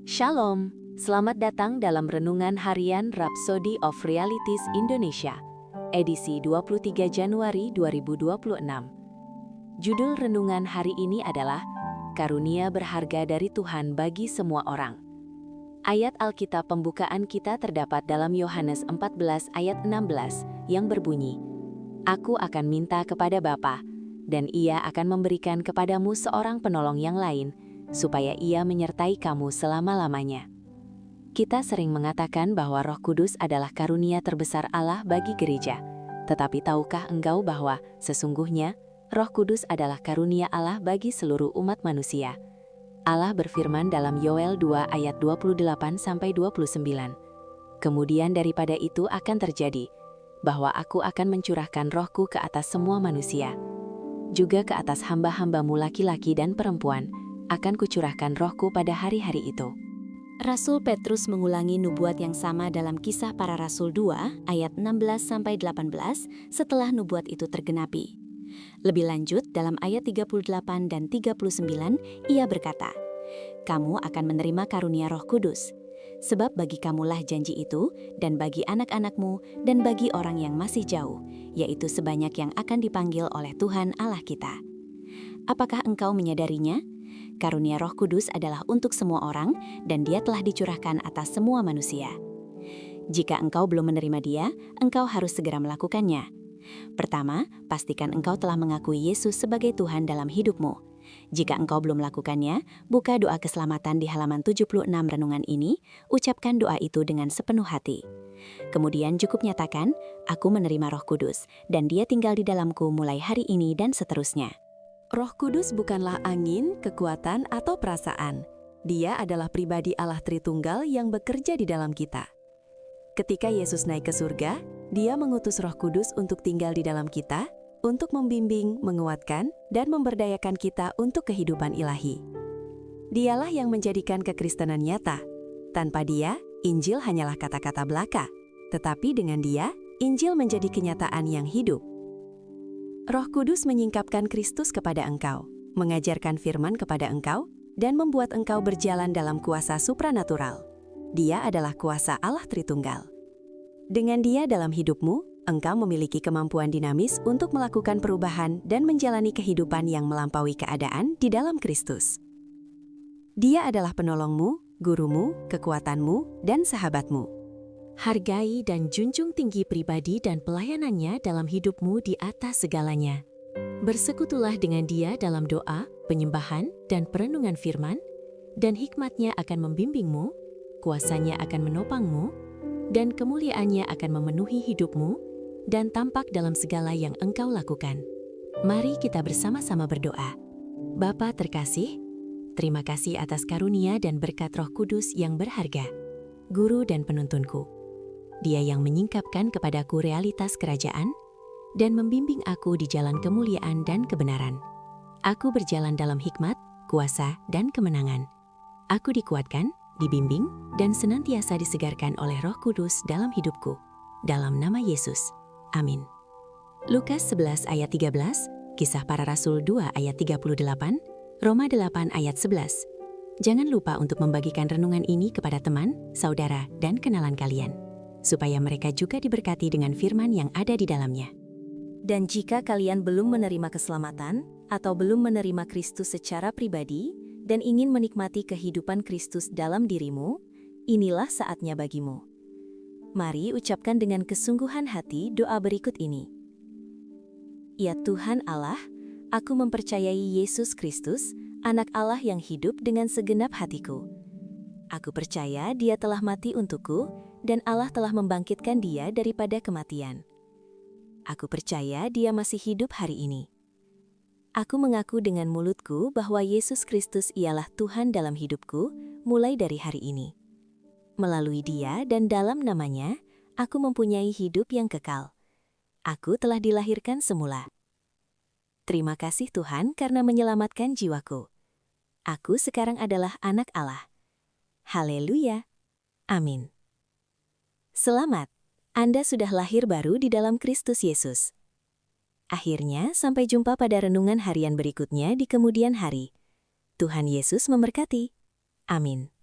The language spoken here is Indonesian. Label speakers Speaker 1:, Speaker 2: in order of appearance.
Speaker 1: Shalom, selamat datang dalam Renungan Harian Rhapsody of Realities Indonesia, edisi 23 Januari 2026. Judul renungan hari ini adalah Karunia Berharga dari Tuhan bagi Semua Orang. Ayat Alkitab pembukaan kita terdapat dalam Yohanes 14 ayat 16 yang berbunyi, Aku akan minta kepada Bapa, dan Ia akan memberikan kepadamu seorang penolong yang lain, supaya Ia menyertai kamu selama-lamanya. Kita sering mengatakan bahwa Roh Kudus adalah karunia terbesar Allah bagi gereja. Tetapi tahukah engkau bahwa sesungguhnya Roh Kudus adalah karunia Allah bagi seluruh umat manusia? Allah berfirman dalam Yoel 2 ayat 28-29. Kemudian daripada itu akan terjadi, bahwa aku akan mencurahkan rohku ke atas semua manusia. Juga ke atas hamba-hambamu laki-laki dan perempuan, akan kucurahkan rohku pada hari-hari itu.
Speaker 2: Rasul Petrus mengulangi nubuat yang sama dalam Kisah Para Rasul 2 ayat 16-18 setelah nubuat itu tergenapi. Lebih lanjut dalam ayat 38 dan 39 ia berkata, Kamu akan menerima karunia Roh Kudus, sebab bagi kamulah janji itu dan bagi anak-anakmu dan bagi orang yang masih jauh, yaitu sebanyak yang akan dipanggil oleh Tuhan Allah kita. Apakah engkau menyadarinya? Karunia Roh Kudus adalah untuk semua orang dan Dia telah dicurahkan atas semua manusia. Jika engkau belum menerima Dia, engkau harus segera melakukannya. Pertama, pastikan engkau telah mengakui Yesus sebagai Tuhan dalam hidupmu. Jika engkau belum melakukannya, buka doa keselamatan di halaman 76 renungan ini, ucapkan doa itu dengan sepenuh hati. Kemudian cukup nyatakan, Aku menerima Roh Kudus, dan Dia tinggal di dalamku mulai hari ini dan seterusnya.
Speaker 1: Roh Kudus bukanlah angin, kekuatan, atau perasaan. Dia adalah pribadi Allah Tritunggal yang bekerja di dalam kita. Ketika Yesus naik ke surga, Dia mengutus Roh Kudus untuk tinggal di dalam kita, untuk membimbing, menguatkan, dan memberdayakan kita untuk kehidupan ilahi. Dialah yang menjadikan kekristenan nyata. Tanpa Dia, Injil hanyalah kata-kata belaka. Tetapi dengan Dia, Injil menjadi kenyataan yang hidup. Roh Kudus menyingkapkan Kristus kepada engkau, mengajarkan firman kepada engkau, dan membuat engkau berjalan dalam kuasa supranatural. Dia adalah kuasa Allah Tritunggal. Dengan Dia dalam hidupmu, engkau memiliki kemampuan dinamis untuk melakukan perubahan dan menjalani kehidupan yang melampaui keadaan di dalam Kristus. Dia adalah penolongmu, gurumu, kekuatanmu, dan sahabatmu. Hargai dan junjung tinggi pribadi dan pelayanannya dalam hidupmu di atas segalanya. Bersekutulah dengan Dia dalam doa, penyembahan, dan perenungan firman, dan hikmat-Nya akan membimbingmu, kuasa-Nya akan menopangmu, dan kemuliaan-Nya akan memenuhi hidupmu, dan tampak dalam segala yang engkau lakukan. Mari kita bersama-sama berdoa. Bapa terkasih, terima kasih atas karunia dan berkat Roh Kudus yang berharga, Guru dan penuntunku. Dia yang menyingkapkan kepadaku realitas kerajaan dan membimbing aku di jalan kemuliaan dan kebenaran. Aku berjalan dalam hikmat, kuasa, dan kemenangan. Aku dikuatkan, dibimbing, dan senantiasa disegarkan oleh Roh Kudus dalam hidupku. Dalam nama Yesus. Amin. Lukas 11 ayat 13, Kisah Para Rasul 2 ayat 38, Roma 8 ayat 11. Jangan lupa untuk membagikan renungan ini kepada teman, saudara, dan kenalan kalian, supaya mereka juga diberkati dengan firman yang ada di dalamnya. Dan jika kalian belum menerima keselamatan atau belum menerima Kristus secara pribadi dan ingin menikmati kehidupan Kristus dalam dirimu, inilah saatnya bagimu. Mari ucapkan dengan kesungguhan hati doa berikut ini. Ya Tuhan Allah, aku mempercayai Yesus Kristus, Anak Allah yang hidup dengan segenap hatiku. Aku percaya Dia telah mati untukku, dan Allah telah membangkitkan Dia daripada kematian. Aku percaya Dia masih hidup hari ini. Aku mengaku dengan mulutku bahwa Yesus Kristus ialah Tuhan dalam hidupku, mulai dari hari ini. Melalui Dia dan dalam nama-Nya, aku mempunyai hidup yang kekal. Aku telah dilahirkan semula. Terima kasih Tuhan karena menyelamatkan jiwaku. Aku sekarang adalah anak Allah. Haleluya. Amin. Selamat, Anda sudah lahir baru di dalam Kristus Yesus. Akhirnya, sampai jumpa pada renungan harian berikutnya di kemudian hari. Tuhan Yesus memberkati. Amin.